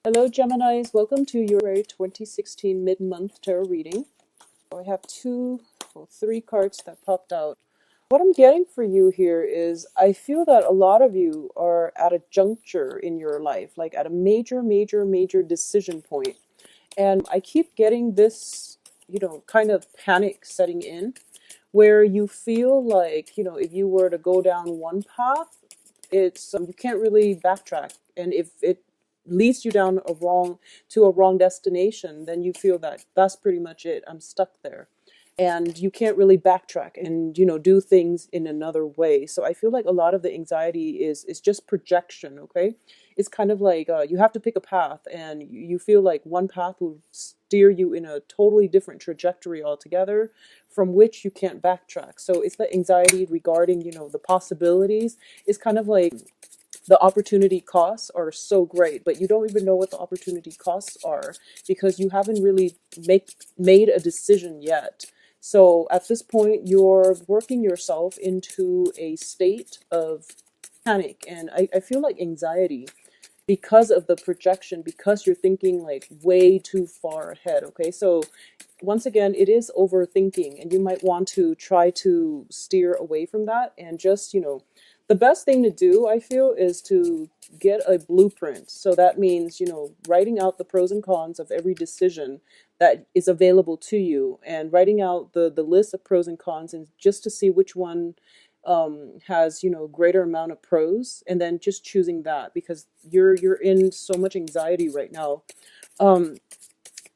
Hello, Geminis. Welcome to your February 2016 mid-month tarot reading. I have three cards that popped out. What I'm getting for you here is I feel that a lot of you are at a juncture in your life, like at a major decision point. And I keep getting this, kind of panic setting in where you feel like, if you were to go down one path, it's you can't really backtrack. And if it leads you down a wrong destination, then you feel that that's pretty much it. I'm stuck there. And you can't really backtrack and do things in another way. So I feel like a lot of the anxiety is just projection. Okay, it's kind of like you have to pick a path, and you feel like one path will steer you in a totally different trajectory altogether, from which you can't backtrack. So it's the anxiety regarding the possibilities. It's kind of like the opportunity costs are so great, but you don't even know what the opportunity costs are because you haven't really made a decision yet. So at this point, you're working yourself into a state of panic, and I feel like anxiety because of the projection, because you're thinking like way too far ahead. Okay, so once again, it is overthinking, and you might want to try to steer away from that and just, the best thing to do, I feel, is to get a blueprint. So that means, writing out the pros and cons of every decision that is available to you, and writing out the list of pros and cons, and just to see which one has greater amount of pros, and then just choosing that, because you're in so much anxiety right now. um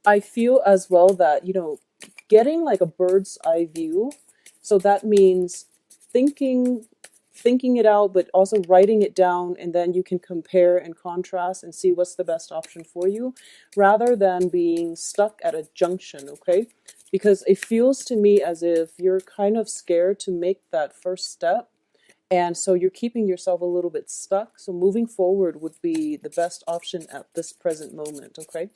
I feel as well that, getting like a bird's eye view. So that means thinking thinking it out, but also writing it down, and then you can compare and contrast and see what's the best option for you, rather than being stuck at a junction. Okay, because it feels to me as if you're kind of scared to make that first step, and so you're keeping yourself a little bit stuck. So moving forward would be the best option at this present moment. Okay,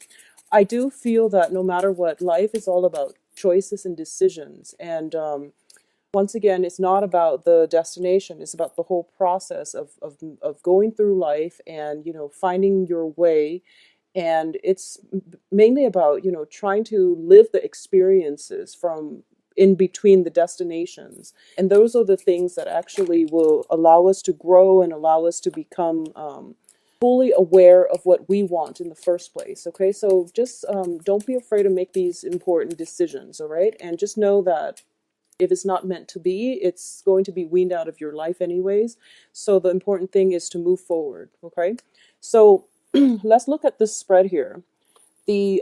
I do feel that no matter what, life is all about choices and decisions. And once again, it's not about the destination, it's about the whole process of going through life and, finding your way. And it's mainly about, trying to live the experiences from in between the destinations. And those are the things that actually will allow us to grow and allow us to become fully aware of what we want in the first place. Okay, so just don't be afraid to make these important decisions. All right, and just know that if it's not meant to be, it's going to be weaned out of your life anyways. So the important thing is to move forward. Okay, so let's look at this spread here. The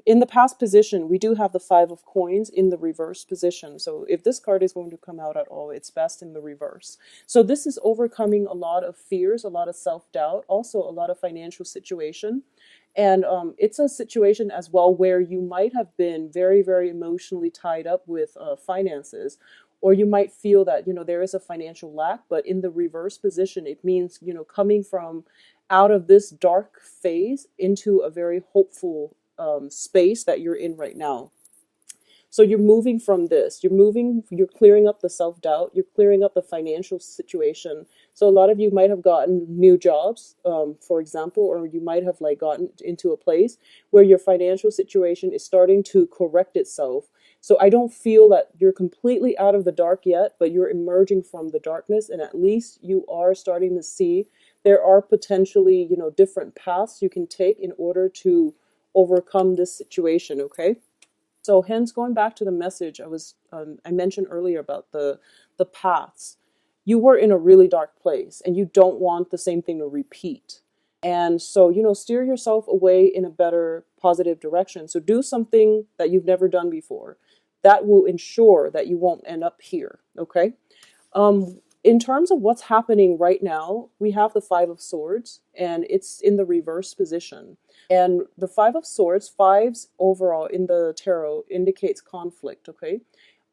in the past position, we do have the Five of Coins in the reverse position. So if this card is going to come out at all, it's best in the reverse. So this is overcoming a lot of fears, a lot of self-doubt, also a lot of financial situation. And it's a situation as well where you might have been very emotionally tied up with finances, or you might feel that, there is a financial lack. But in the reverse position, it means, coming from out of this dark phase into a very hopeful space that you're in right now. So you're moving from this, you're clearing up the self-doubt, you're clearing up the financial situation. So a lot of you might have gotten new jobs, for example, or you might have like gotten into a place where your financial situation is starting to correct itself. So I don't feel that you're completely out of the dark yet, but you're emerging from the darkness, and at least you are starting to see there are potentially, different paths you can take in order to overcome this situation. Okay, so hence, going back to the message I mentioned earlier about the paths. You were in a really dark place, and you don't want the same thing to repeat. And so, steer yourself away in a better positive direction. So do something that you've never done before. That will ensure that you won't end up here. Okay. In terms of what's happening right now, we have the Five of Swords, and it's in the reverse position. And the Five of Swords, fives overall in the tarot, indicates conflict. Okay,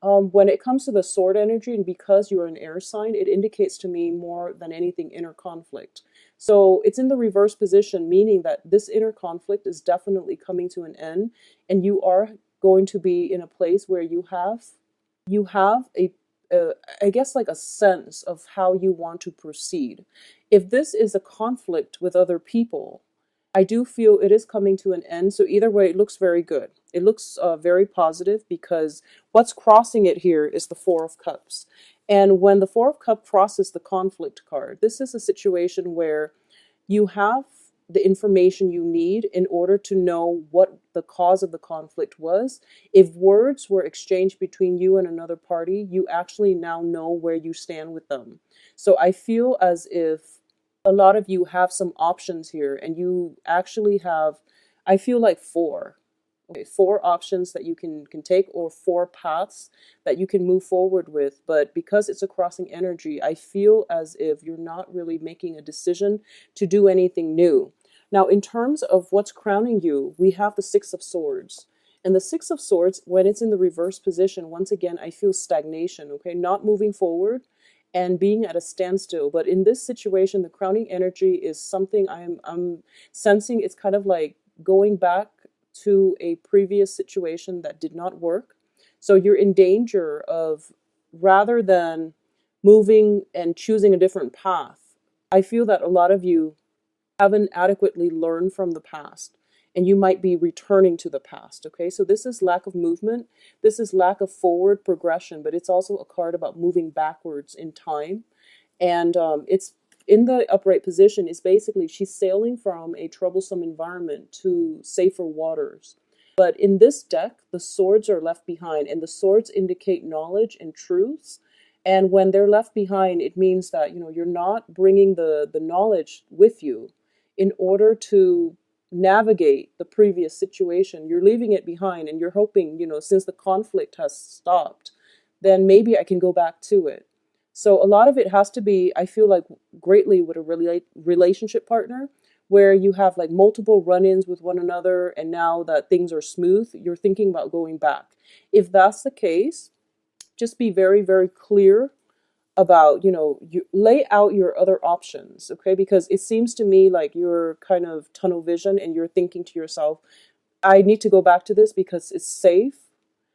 when it comes to the sword energy, and because you're an air sign, it indicates to me more than anything inner conflict. So it's in the reverse position, meaning that this inner conflict is definitely coming to an end, and you are going to be in a place where you have a I guess like a sense of how you want to proceed. If this is a conflict with other people, I do feel it is coming to an end. So either way, it looks very good. It looks very positive because what's crossing it here is the Four of Cups. And when the Four of Cups crosses the conflict card, this is a situation where you have the information you need in order to know what the cause of the conflict was. If words were exchanged between you and another party, you actually now know where you stand with them. So I feel as if a lot of you have some options here, and you actually have, I feel like four. Okay, four options that you can take, or four paths that you can move forward with. But because it's a crossing energy, I feel as if you're not really making a decision to do anything new. Now, in terms of what's crowning you, we have the Six of Swords. And the Six of Swords, when it's in the reverse position, once again, I feel stagnation, okay? Not moving forward and being at a standstill. But in this situation, the crowning energy is something I'm sensing. It's kind of like going back to a previous situation that did not work. So you're in danger of, rather than moving and choosing a different path, I feel that a lot of you haven't adequately learned from the past, and you might be returning to the past. Okay, so this is lack of movement, this is lack of forward progression, but it's also a card about moving backwards in time. And it's in the upright position is basically she's sailing from a troublesome environment to safer waters. But in this deck, the swords are left behind, and the swords indicate knowledge and truths. And when they're left behind, it means that, you're not bringing the knowledge with you in order to navigate the previous situation. You're leaving it behind, and you're hoping, since the conflict has stopped, then maybe I can go back to it. So a lot of it has to be, I feel like, greatly with a relationship partner, where you have like multiple run-ins with one another, and now that things are smooth, you're thinking about going back. If that's the case, just be very, very clear about, you lay out your other options, okay? Because it seems to me like you're kind of tunnel vision, and you're thinking to yourself, I need to go back to this because it's safe,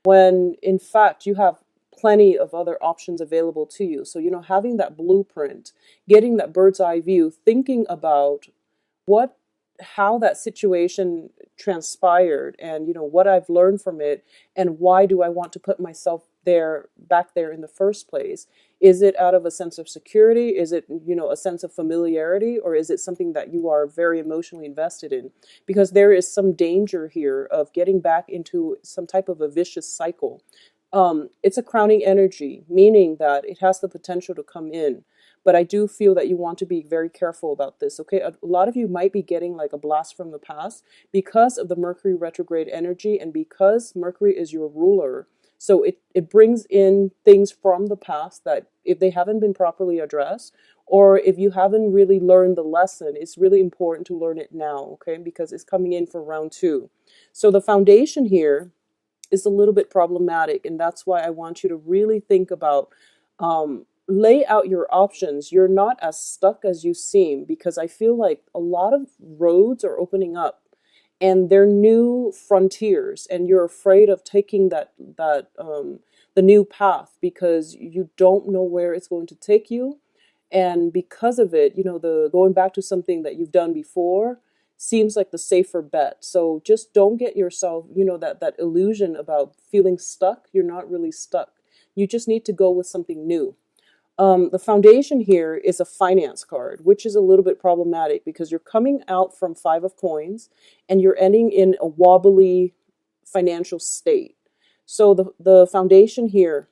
when in fact you have plenty of other options available to you. So, having that blueprint, getting that bird's eye view, thinking about what how that situation transpired, and what I've learned from it, and why do I want to put myself back there in the first place. Is it out of a sense of security? Is it a sense of familiarity? Or is it something that you are very emotionally invested in? Because there is some danger here of getting back into some type of a vicious cycle. It's a crowning energy, meaning that it has the potential to come in. But I do feel that you want to be very careful about this, okay? A lot of you might be getting like a blast from the past because of the Mercury retrograde energy, and because Mercury is your ruler. So it brings in things from the past that, if they haven't been properly addressed, or if you haven't really learned the lesson, it's really important to learn it now, okay? Because it's coming in for round 2. So the foundation here is a little bit problematic, and that's why I want you to really think about, lay out your options. You're not as stuck as you seem, because I feel like a lot of roads are opening up, and they're new frontiers, and you're afraid of taking the new path because you don't know where it's going to take you. And because of it, the going back to something that you've done before seems like the safer bet. So just don't get yourself, that illusion about feeling stuck. You're not really stuck. You just need to go with something new. The foundation here is a finance card, which is a little bit problematic because you're coming out from Five of Coins and you're ending in a wobbly financial state. So the foundation here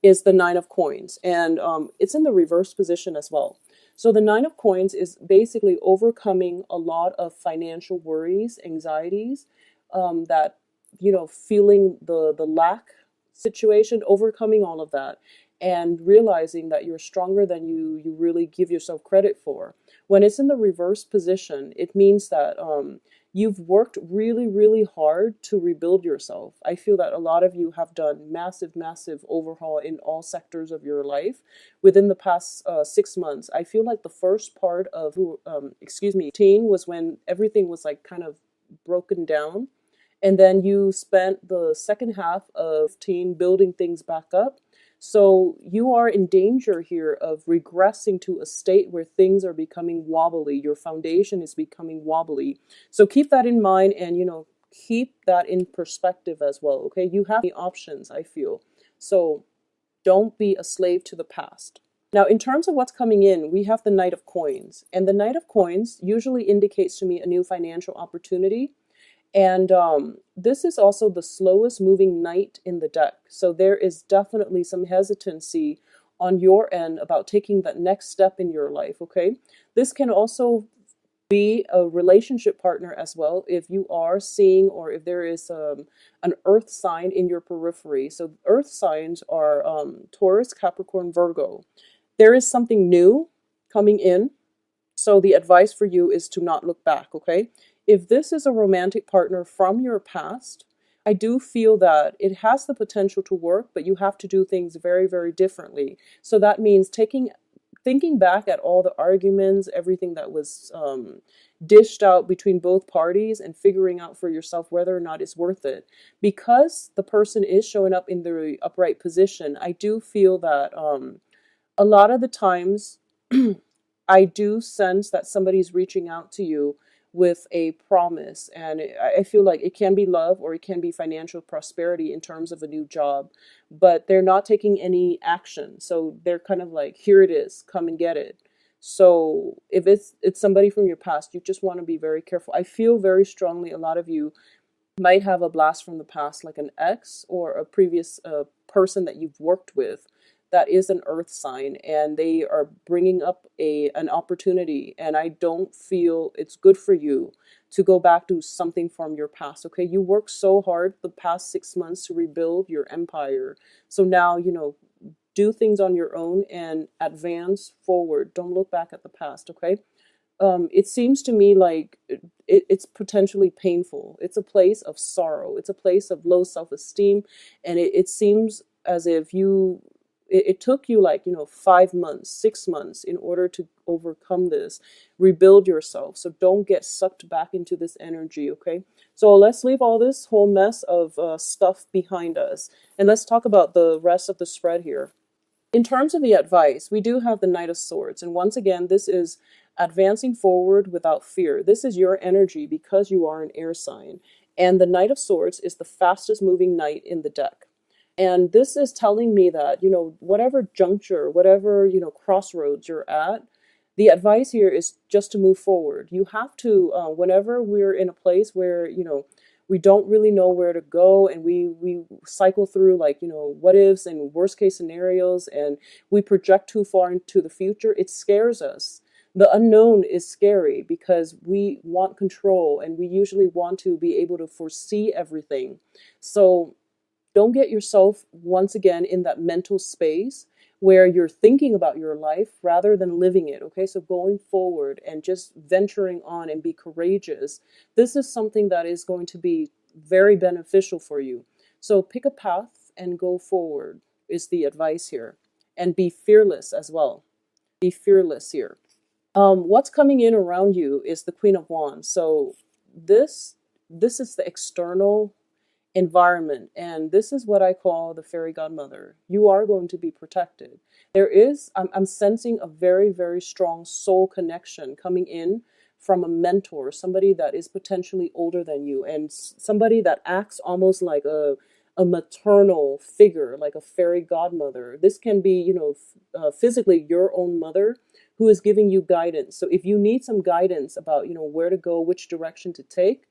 is the Nine of Coins, and it's in the reverse position as well. So the Nine of Coins is basically overcoming a lot of financial worries, anxieties, that, feeling the lack situation, overcoming all of that, and realizing that you're stronger than you really give yourself credit for. When it's in the reverse position, it means that you've worked really, really hard to rebuild yourself. I feel that a lot of you have done massive, massive overhaul in all sectors of your life within the past 6 months. I feel like the first part of, teen was when everything was like kind of broken down. And then you spent the second half of teen building things back up. So you are in danger here of regressing to a state where things are becoming wobbly. Your foundation is becoming wobbly. So keep that in mind, and keep that in perspective as well. Okay, you have the options, I feel. So don't be a slave to the past. Now, in terms of what's coming in, we have the Knight of Coins. And the Knight of Coins usually indicates to me a new financial opportunity. And this is also the slowest moving knight in the deck. So there is definitely some hesitancy on your end about taking that next step in your life, okay? This can also be a relationship partner as well if you are seeing, or if there is an earth sign in your periphery. So earth signs are Taurus, Capricorn, Virgo. There is something new coming in. So the advice for you is to not look back, okay? If this is a romantic partner from your past, I do feel that it has the potential to work, but you have to do things very, very differently. So that means thinking back at all the arguments, everything that was dished out between both parties, and figuring out for yourself whether or not it's worth it. Because the person is showing up in the upright position, I do feel that a lot of the times I do sense that somebody's reaching out to you with a promise, and I feel like it can be love or it can be financial prosperity in terms of a new job, but they're not taking any action. So they're kind of like, here it is, come and get it. So if it's somebody from your past, you just want to be very careful. I feel very strongly a lot of you might have a blast from the past, like an ex or a previous person that you've worked with that is an earth sign, and they are bringing up an opportunity, and I don't feel it's good for you to go back to something from your past. Okay, you worked so hard the past 6 months to rebuild your empire, so now do things on your own and advance forward. Don't look back at the past. Okay, it seems to me like it's potentially painful. It's a place of sorrow. It's a place of low self-esteem. And it seems as if it took you like, 5 months, 6 months in order to overcome this, rebuild yourself. So don't get sucked back into this energy, okay? So let's leave all this whole mess of stuff behind us. And let's talk about the rest of the spread here. In terms of the advice, we do have the Knight of Swords. And once again, this is advancing forward without fear. This is your energy because you are an air sign. And the Knight of Swords is the fastest moving knight in the deck. And this is telling me that, whatever juncture, whatever, crossroads you're at, the advice here is just to move forward. You have to, whenever we're in a place where, we don't really know where to go, and we cycle through like, what ifs and worst case scenarios, and we project too far into the future, it scares us. The unknown is scary because we want control, and we usually want to be able to foresee everything. So don't get yourself once again in that mental space where you're thinking about your life rather than living it. Okay, so going forward and just venturing on and be courageous. This is something that is going to be very beneficial for you. So pick a path and go forward is the advice here. And be fearless as well. Be fearless here. What's coming in around you is the Queen of Wands. So this is the external environment, and this is what I call the fairy godmother. You are going to be protected. I'm sensing a very, very strong soul connection coming in from a mentor, somebody that is potentially older than you, and somebody that acts almost like a maternal figure, like a fairy godmother. This can be, physically your own mother who is giving you guidance. So if you need some guidance about, where to go, which direction to take,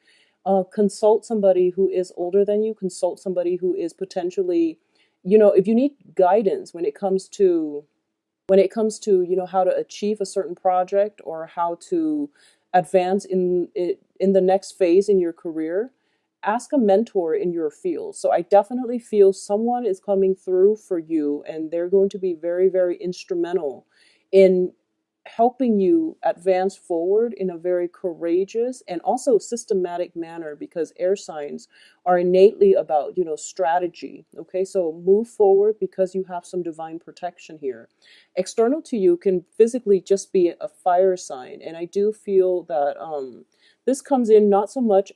consult somebody who is older than you, consult somebody who is potentially, if you need guidance when it comes to, how to achieve a certain project or how to advance in the next phase in your career, ask a mentor in your field. So I definitely feel someone is coming through for you, and they're going to be very, very instrumental in helping you advance forward in a very courageous and also systematic manner, because air signs are innately about, strategy. Okay, so move forward because you have some divine protection here. External to you can physically just be a fire sign, and I do feel that this comes in not so much,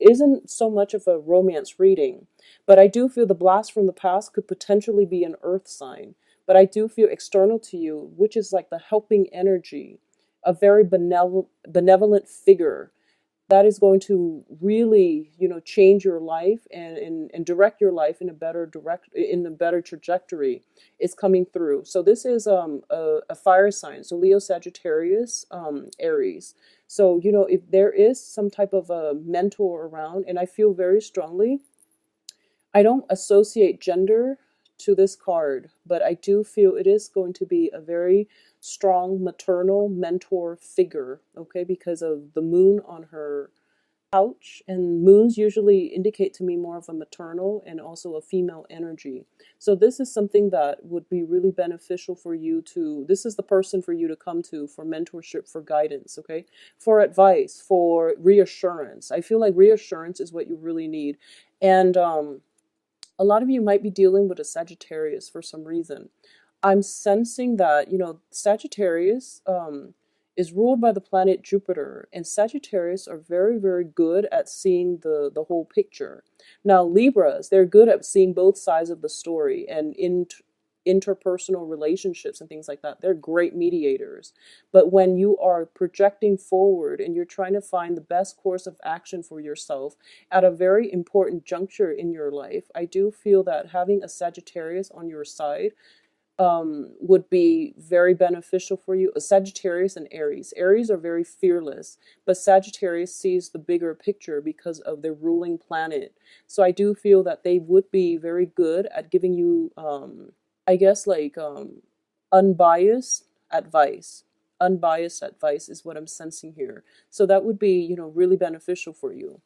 isn't so much of a romance reading. But I do feel the blast from the past could potentially be an earth sign. But I do feel external to you, which is like the helping energy, a very benevolent figure that is going to really, change your life and direct your life in a better trajectory is coming through. So this is a fire sign. So Leo, Sagittarius, Aries. So, if there is some type of a mentor around, and I feel very strongly, I don't associate gender to this card, but I do feel it is going to be a very strong maternal mentor figure, okay, because of the moon on her couch, and moons usually indicate to me more of a maternal and also a female energy. So this is something that would be really beneficial for you to, this is the person for you to come to for mentorship, for guidance, okay? For advice, for reassurance. I feel like reassurance is what you really need. And a lot of you might be dealing with a Sagittarius for some reason. I'm sensing that, Sagittarius is ruled by the planet Jupiter, and Sagittarius are very, very good at seeing the whole picture. Now, Libras, they're good at seeing both sides of the story and interpersonal relationships and things like that. They're great mediators. But when you are projecting forward and you're trying to find the best course of action for yourself at a very important juncture in your life, I do feel that having a Sagittarius on your side would be very beneficial for you. A Sagittarius and Aries. Aries are very fearless, but Sagittarius sees the bigger picture because of their ruling planet. So I do feel that they would be very good at giving you, I guess, like unbiased advice. Unbiased advice is what I'm sensing here. So that would be, really beneficial for you.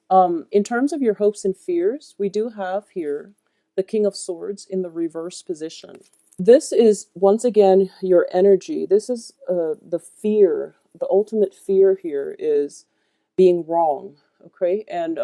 In terms of your hopes and fears, we do have here the King of Swords in the reverse position. This is, once again, your energy. This is the fear. The ultimate fear here is being wrong. Okay. And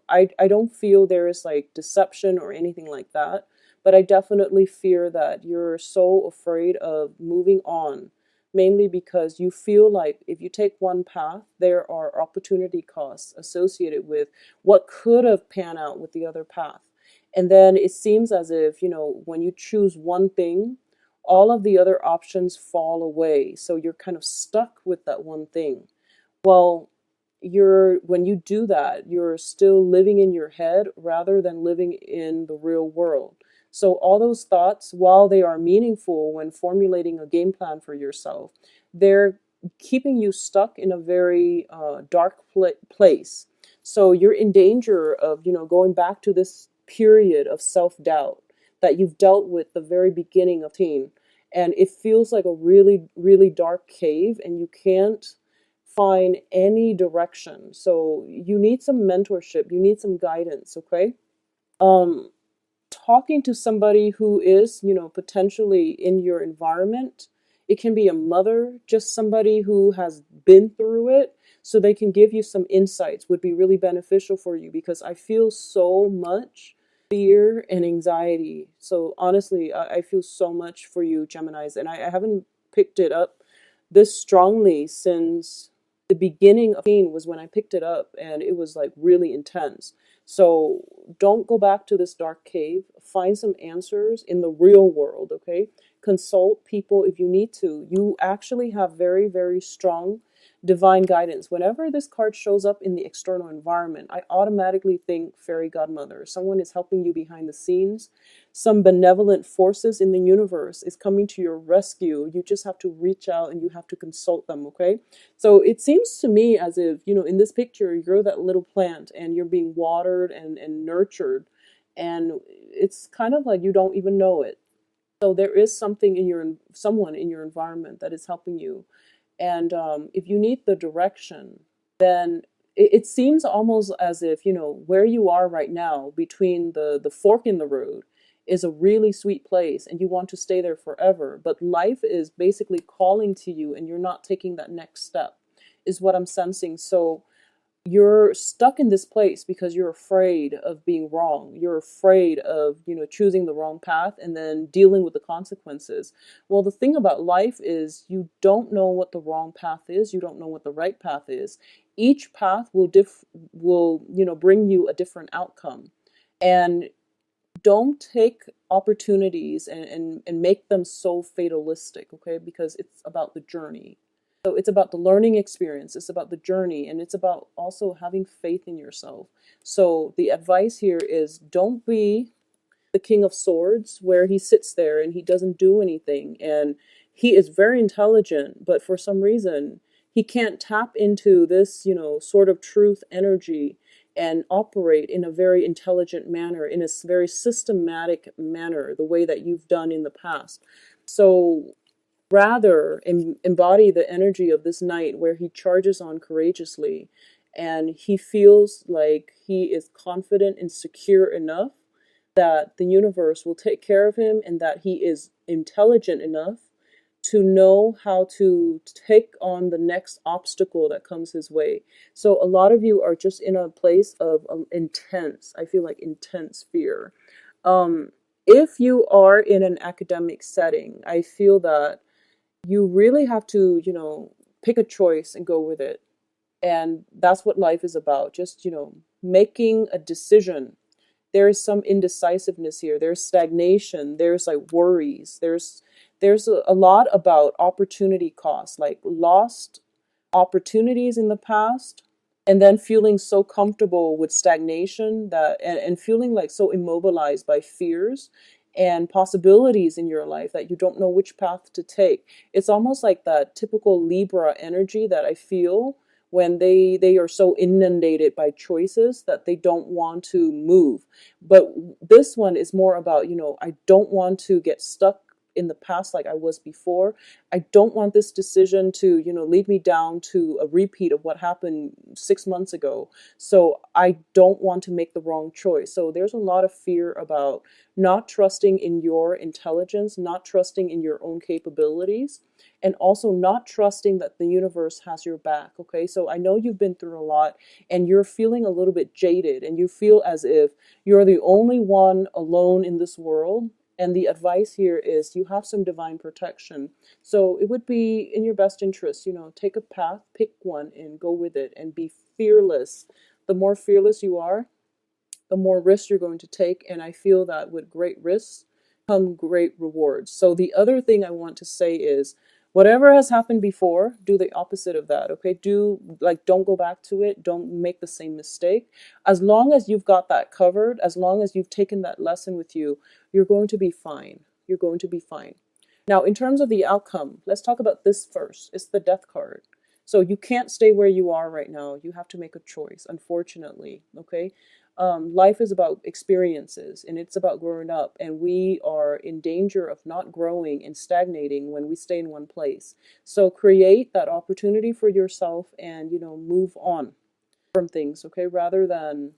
I don't feel there is like deception or anything like that. But I definitely fear that you're so afraid of moving on, mainly because you feel like if you take one path, there are opportunity costs associated with what could have panned out with the other path. And then it seems as if, when you choose one thing, all of the other options fall away. So you're kind of stuck with that one thing. Well, when you do that, you're still living in your head rather than living in the real world. So all those thoughts, while they are meaningful when formulating a game plan for yourself, they're keeping you stuck in a very dark place. So you're in danger of, going back to this period of self-doubt that you've dealt with the very beginning of teen. And it feels like a really, really dark cave, and you can't find any direction. So you need some mentorship, you need some guidance, okay? Um, Talking to somebody who is, potentially in your environment. It can be a mother, just somebody who has been through it, so they can give you some insights would be really beneficial for you, because I feel so much fear and anxiety. So honestly, I feel so much for you, Geminis, and I haven't picked it up this strongly since the beginning of teen was when I picked it up, and it was like really intense. So don't go back to this dark cave. Find some answers in the real world, okay? Consult people if you need to. You actually have very, very strong divine guidance. Whenever this card shows up in the external environment, I automatically think fairy godmother. Someone is helping you behind the scenes. Some benevolent forces in the universe is coming to your rescue. You just have to reach out and you have to consult them, okay? So it seems to me as if, in this picture, you're that little plant and you're being watered and nurtured. And it's kind of like you don't even know it. So there is someone in your environment that is helping you. And if you need the direction, then it seems almost as if, where you are right now between the fork in the road is a really sweet place and you want to stay there forever. But life is basically calling to you and you're not taking that next step, is what I'm sensing. So you're stuck in this place because you're afraid of being wrong. You're afraid of, choosing the wrong path and then dealing with the consequences. Well, the thing about life is you don't know what the wrong path is. You don't know what the right path is. Each path will bring you a different outcome. And don't take opportunities and make them so fatalistic, okay? Because it's about the journey. So it's about the learning experience, it's about the journey, and it's about also having faith in yourself. So the advice here is don't be the King of Swords, where he sits there and he doesn't do anything. And he is very intelligent, but for some reason, he can't tap into this, sort of truth energy and operate in a very intelligent manner, in a very systematic manner, the way that you've done in the past. So rather embody the energy of this knight where he charges on courageously and he feels like he is confident and secure enough that the universe will take care of him and that he is intelligent enough to know how to take on the next obstacle that comes his way. So a lot of you are just in a place of intense, I feel like intense fear. If you are in an academic setting, I feel that you really have to, pick a choice and go with it. And that's what life is about. Just, making a decision. There is some indecisiveness here. There's stagnation. There's like worries. There's a lot about opportunity cost, like lost opportunities in the past, and then feeling so comfortable with stagnation that and feeling like so immobilized by fears and possibilities in your life that you don't know which path to take. It's almost like that typical Libra energy that I feel when they are so inundated by choices that they don't want to move. But this one is more about, I don't want to get stuck in the past like I was before. I don't want this decision to, lead me down to a repeat of what happened 6 months ago. So I don't want to make the wrong choice. So there's a lot of fear about not trusting in your intelligence, not trusting in your own capabilities, and also not trusting that the universe has your back. Okay, so I know you've been through a lot and you're feeling a little bit jaded and you feel as if you're the only one alone in this world. And the advice here is you have some divine protection. So it would be in your best interest, take a path, pick one and go with it and be fearless. The more fearless you are, the more risks you're going to take. And I feel that with great risks come great rewards. So the other thing I want to say is whatever has happened before, do the opposite of that. Okay. Don't go back to it. Don't make the same mistake. As long as you've got that covered, as long as you've taken that lesson with you, you're going to be fine. You're going to be fine. Now, in terms of the outcome, let's talk about this first. It's the death card. So you can't stay where you are right now. You have to make a choice, unfortunately. Okay. Life is about experiences and it's about growing up, and we are in danger of not growing and stagnating when we stay in one place. So create that opportunity for yourself and, move on from things, okay, rather than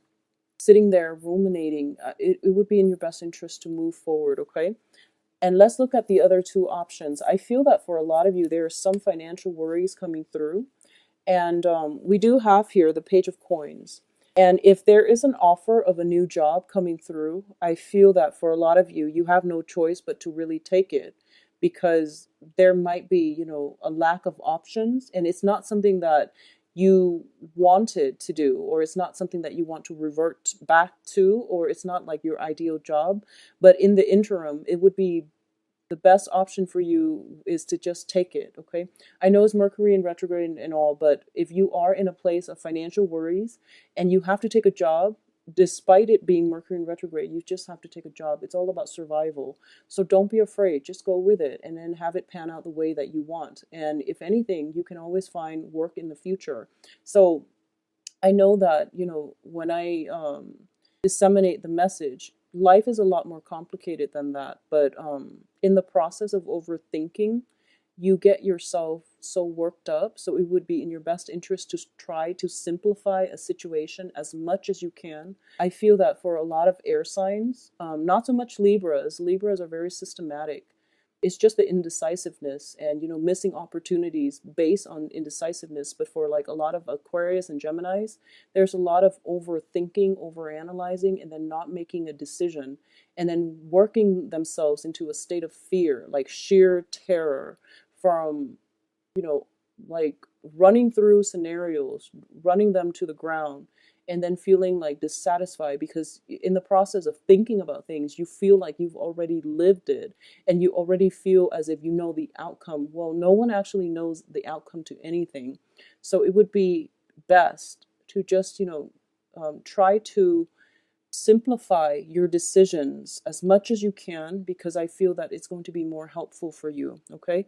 sitting there ruminating. It would be in your best interest to move forward, okay? And let's look at the other two options. I feel that for a lot of you, there are some financial worries coming through. And we do have here the Page of Coins. And if there is an offer of a new job coming through, I feel that for a lot of you, you have no choice but to really take it, because there might be, a lack of options, and it's not something that you wanted to do, or it's not something that you want to revert back to, or it's not like your ideal job. But in the interim, it would be the best option for you is to just take it, okay? I know it's Mercury in retrograde and all, but if you are in a place of financial worries and you have to take a job, despite it being Mercury in retrograde, you just have to take a job. It's all about survival. So don't be afraid. Just go with it and then have it pan out the way that you want. And if anything, you can always find work in the future. So I know that, when I disseminate the message, life is a lot more complicated than that. But in the process of overthinking, you get yourself so worked up. So it would be in your best interest to try to simplify a situation as much as you can. I feel that for a lot of air signs, not so much Libras. Libras are very systematic. It's just the indecisiveness and, missing opportunities based on indecisiveness. But for like a lot of Aquarius and Geminis, there's a lot of overthinking, overanalyzing, and then not making a decision, and then working themselves into a state of fear, like sheer terror from, you know, like running through scenarios, running them to the ground, and then feeling like dissatisfied because in the process of thinking about things, you feel like you've already lived it and you already feel as if you know the outcome. Well, no one actually knows the outcome to anything. So it would be best to just, try to simplify your decisions as much as you can because I feel that it's going to be more helpful for you. Okay.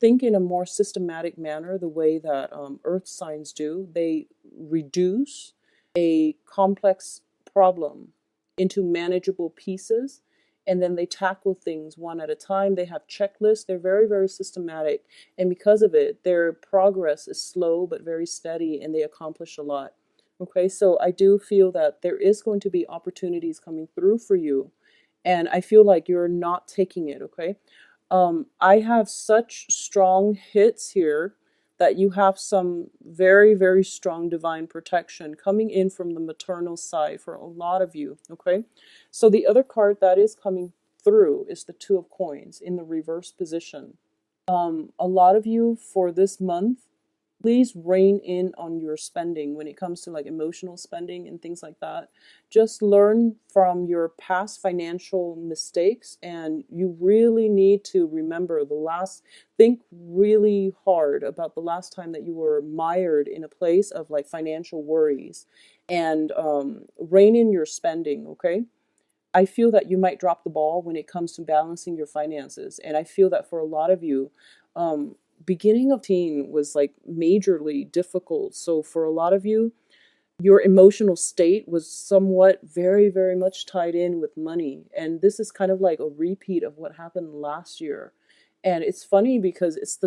Think in a more systematic manner the way that earth signs do. They reduce a complex problem into manageable pieces and then they tackle things one at a time. They have checklists. They're very, very systematic. And because of it, their progress is slow but very steady and they accomplish a lot. Okay, so I do feel that there is going to be opportunities coming through for you. And I feel like you're not taking it, okay? I have such strong hits here that you have some very, very strong divine protection coming in from the maternal side for a lot of you, okay? So the other card that is coming through is the Two of Coins in the reverse position. A lot of you for this month, please rein in on your spending when it comes to like emotional spending and things like that. Just learn from your past financial mistakes and you really need to remember think really hard about the last time that you were mired in a place of like financial worries and rein in your spending, okay? I feel that you might drop the ball when it comes to balancing your finances. And I feel that for a lot of you, beginning of teen was like majorly difficult. So for a lot of you, your emotional state was somewhat very, very much tied in with money. And this is kind of like a repeat of what happened last year. And it's funny because it's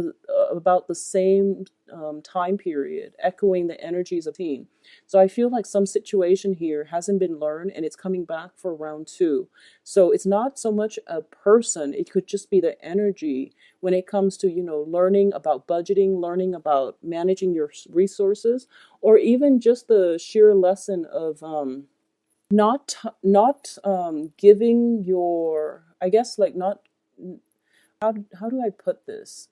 about the same time period, echoing the energies of teen. So I feel like some situation here hasn't been learned and it's coming back for round two. So it's not so much a person, it could just be the energy when it comes to, learning about budgeting, learning about managing your resources, or even just the sheer lesson of not giving your, I guess, like not, how do I put this?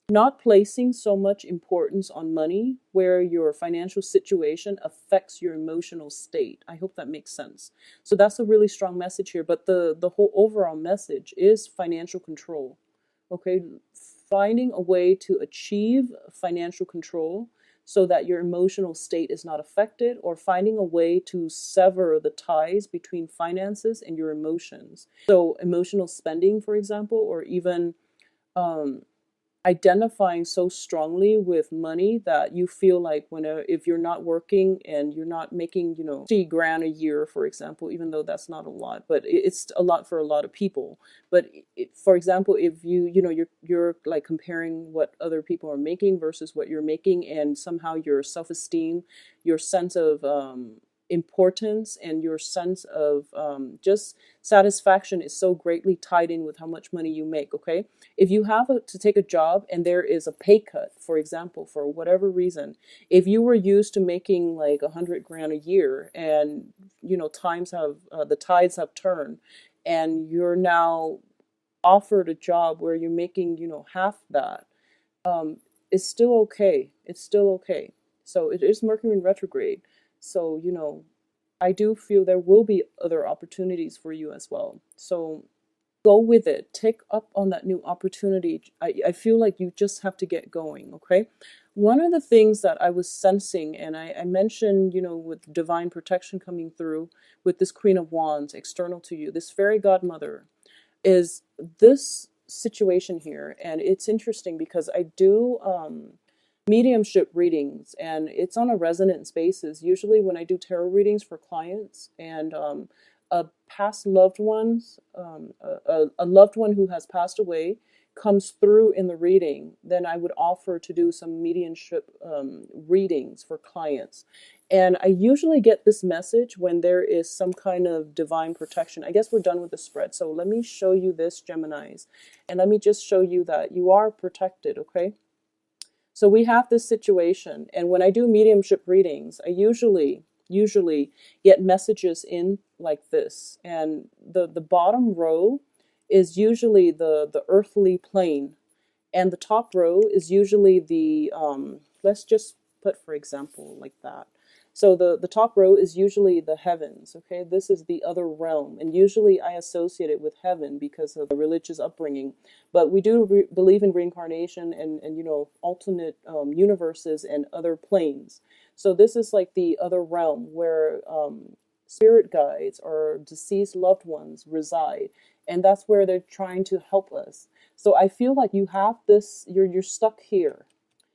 Not placing so much importance on money where your financial situation affects your emotional state. I hope that makes sense. So that's a really strong message here, but the whole overall message is financial control. Okay, finding a way to achieve financial control so that your emotional state is not affected, or finding a way to sever the ties between finances and your emotions. So emotional spending, for example, or even identifying so strongly with money that you feel like if you're not working and you're not making 30 grand a year, for example, even though that's not a lot, but it's a lot for a lot of people. But for example, if you're like comparing what other people are making versus what you're making, and somehow your self-esteem, your sense of importance, and your sense of just satisfaction is so greatly tied in with how much money you make. Okay, if you have to take a job and there is a pay cut, for example, for whatever reason, if you were used to making like 100 grand a year, and the tides have turned, and you're now offered a job where you're making half that, it's still okay. It's still okay. So it is Mercury in retrograde. So I do feel there will be other opportunities for you as well. So go with it. Take up on that new opportunity. I feel like you just have to get going, okay? One of the things that I was sensing, and I mentioned, with divine protection coming through, with this Queen of Wands external to you, this fairy godmother, is this situation here. And it's interesting because I do mediumship readings, and it's on a resonance basis. Usually when I do tarot readings for clients and a past loved ones, a loved one who has passed away comes through in the reading, then I would offer to do some mediumship readings for clients. And I usually get this message when there is some kind of divine protection. I guess we're done with the spread. So let me show you this, Geminis. And let me just show you that you are protected, okay? So we have this situation. And when I do mediumship readings, I usually get messages in like this. And the bottom row is usually the earthly plane. And the top row is usually the, let's just put, for example, like that. So the top row is usually the heavens, okay? This is the other realm. And usually I associate it with heaven because of the religious upbringing. But we do believe in reincarnation and alternate universes and other planes. So this is like the other realm where spirit guides or deceased loved ones reside. And that's where they're trying to help us. So I feel like you have this, you're stuck here,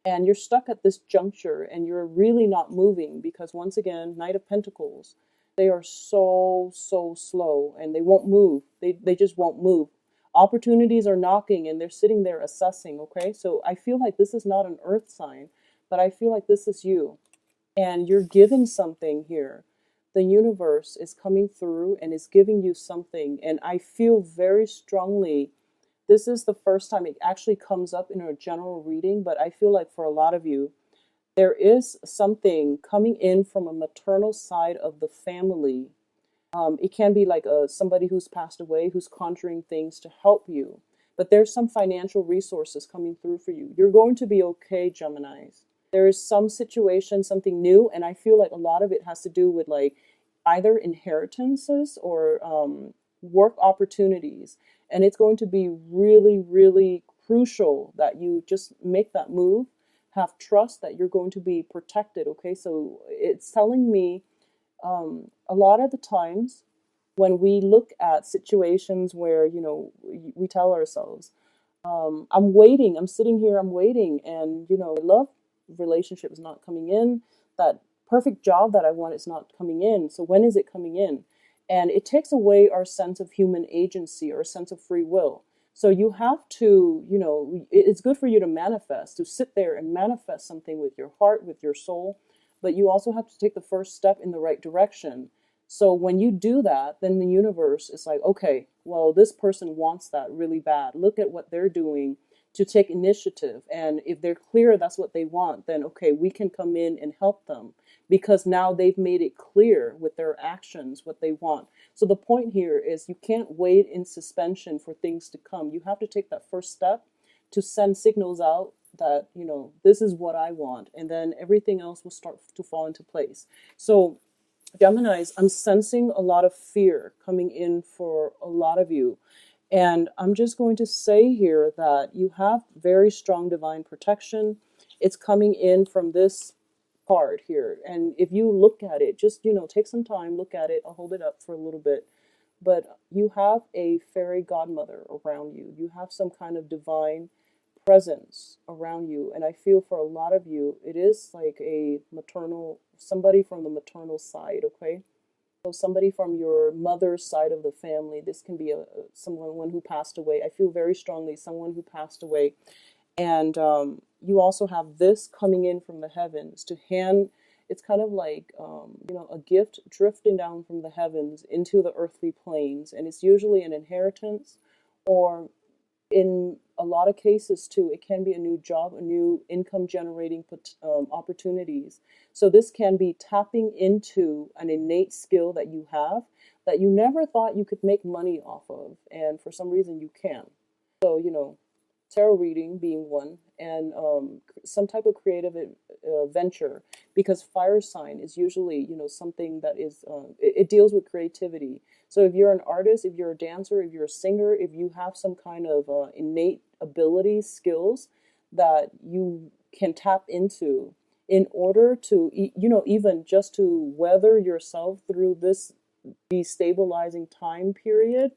and you're stuck at this juncture, and you're really not moving because, once again, Knight of Pentacles, they are so slow, and they won't move. They just won't move. Opportunities are knocking, and they're sitting there assessing, okay? So I feel like this is not an earth sign, but I feel like this is you, and you're given something here. The universe is coming through and is giving you something, and I feel very strongly this is the first time it actually comes up in a general reading, but I feel like for a lot of you, there is something coming in from a maternal side of the family. It can be like somebody who's passed away, who's conjuring things to help you. But there's some financial resources coming through for you. You're going to be okay, Geminis. There is some situation, something new, and I feel like a lot of it has to do with like either inheritances or work opportunities. And it's going to be really crucial that you just make that move, have trust that you're going to be protected, okay? So it's telling me a lot of the times when we look at situations where, we tell ourselves, I'm waiting, I'm sitting here, I'm waiting, and, love relationship is not coming in. That perfect job that I want is not coming in. So when is it coming in? And it takes away our sense of human agency or sense of free will. So you have to, it's good for you to manifest, to sit there and manifest something with your heart, with your soul, but you also have to take the first step in the right direction. So when you do that, then the universe is like, okay, well, this person wants that really bad. Look at what they're doing to take initiative. And if they're clear that's what they want, then okay, we can come in and help them because now they've made it clear with their actions what they want. So the point here is you can't wait in suspension for things to come. You have to take that first step to send signals out that, this is what I want. And then everything else will start to fall into place. So Geminis, I'm sensing a lot of fear coming in for a lot of you. And I'm just going to say here that you have very strong divine protection. It's coming in from this card here. And if you look at it, just, take some time, look at it. I'll hold it up for a little bit. But you have a fairy godmother around you. You have some kind of divine presence around you. And I feel for a lot of you, it is like a maternal, somebody from the maternal side, okay? So somebody from your mother's side of the family. This can be someone who passed away. I feel very strongly someone who passed away. And you also have this coming in from the heavens to hand. It's kind of like, a gift drifting down from the heavens into the earthly planes. And it's usually an inheritance, or in a lot of cases too, it can be a new job, a new income generating opportunities. So this can be tapping into an innate skill that you have that you never thought you could make money off of. And for some reason you can. So, tarot reading being one, and some type of creative venture, because fire sign is usually, something that is, it deals with creativity. So if you're an artist, if you're a dancer, if you're a singer, if you have some kind of innate abilities, skills that you can tap into in order to, even just to weather yourself through this destabilizing time period,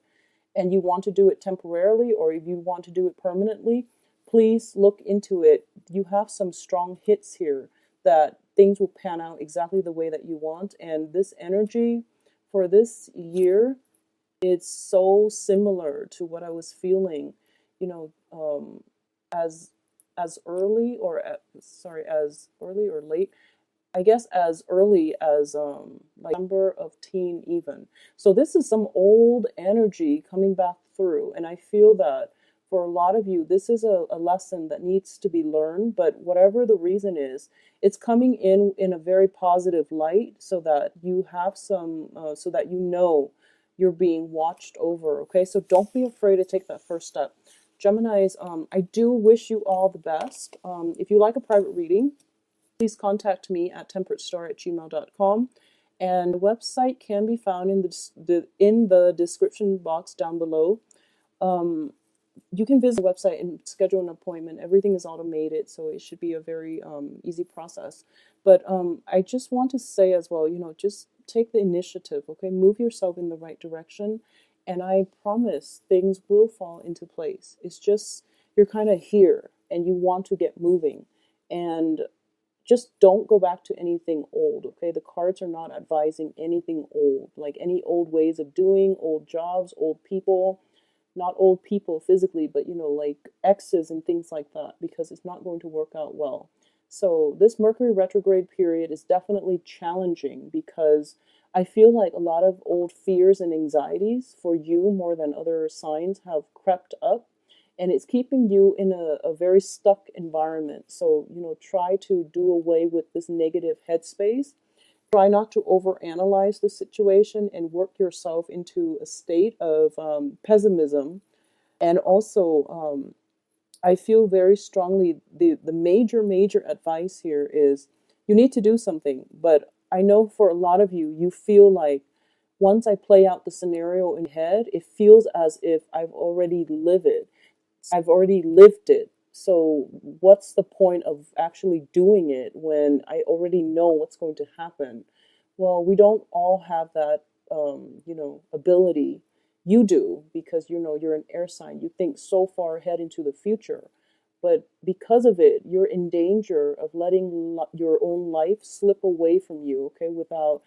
and you want to do it temporarily, or if you want to do it permanently, please look into it. You have some strong hits here that things will pan out exactly the way that you want. And this energy for this year, it's so similar to what I was feeling, as early or as early or late, I guess as early as like number of teen even. So this is some old energy coming back through, and I feel that for a lot of you, this is a lesson that needs to be learned. But whatever the reason is, it's coming in a very positive light, so that you have some, so that you're being watched over. Okay, so don't be afraid to take that first step. Geminis, I do wish you all the best. If you like a private reading, please contact me at temperatestar@gmail.com. And the website can be found in the description box down below. You can visit the website and schedule an appointment. Everything is automated, so it should be a very easy process. But I just want to say as well, just take the initiative, okay? Move yourself in the right direction, and I promise things will fall into place. It's just you're kind of here and you want to get moving. And just don't go back to anything old, okay? The cards are not advising anything old, like any old ways of doing, old jobs, old people, not old people physically, but like exes and things like that, because it's not going to work out well. So this Mercury retrograde period is definitely challenging because I feel like a lot of old fears and anxieties for you more than other signs have crept up, and it's keeping you in a very stuck environment. So, try to do away with this negative headspace. Try not to overanalyze the situation and work yourself into a state of pessimism. And also, I feel very strongly the major advice here is you need to do something. But I know for a lot of you, you feel like once I play out the scenario in your head, it feels as if I've already lived it. I've already lived it. So what's the point of actually doing it when I already know what's going to happen? Well, we don't all have that, ability. You do because you're an air sign. You think so far ahead into the future, but because of it, you're in danger of letting your own life slip away from you. Okay, without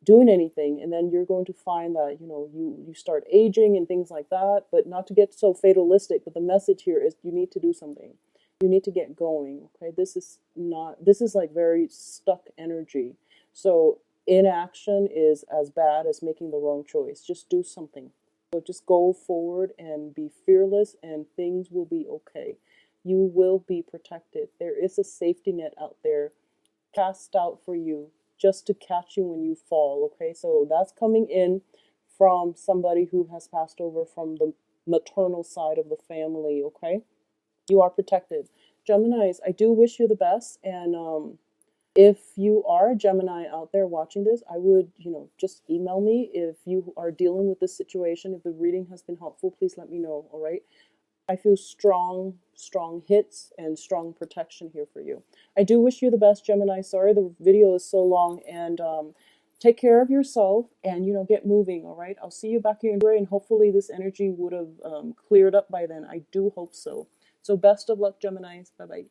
doing anything, and then you're going to find that you start aging and things like that. But not to get so fatalistic, but the message here is you need to do something. You need to get going. Okay, this is like very stuck energy. So inaction is as bad as making the wrong choice. Just do something. So just go forward and be fearless, and things will be okay. You will be protected. There is a safety net out there cast out for you just to catch you when you fall. Okay, so that's coming in from somebody who has passed over from the maternal side of the family. Okay, you are protected. Geminis, I do wish you the best. And if you are a Gemini out there watching this, I would, just email me if you are dealing with this situation. If the reading has been helpful, please let me know. All right. I feel strong hits and strong protection here for you. I do wish you the best, Gemini. Sorry the video is so long, and take care of yourself and, get moving, all right? I'll see you back here in January, and hopefully this energy would have cleared up by then. I do hope so. So best of luck, Geminis. Bye-bye.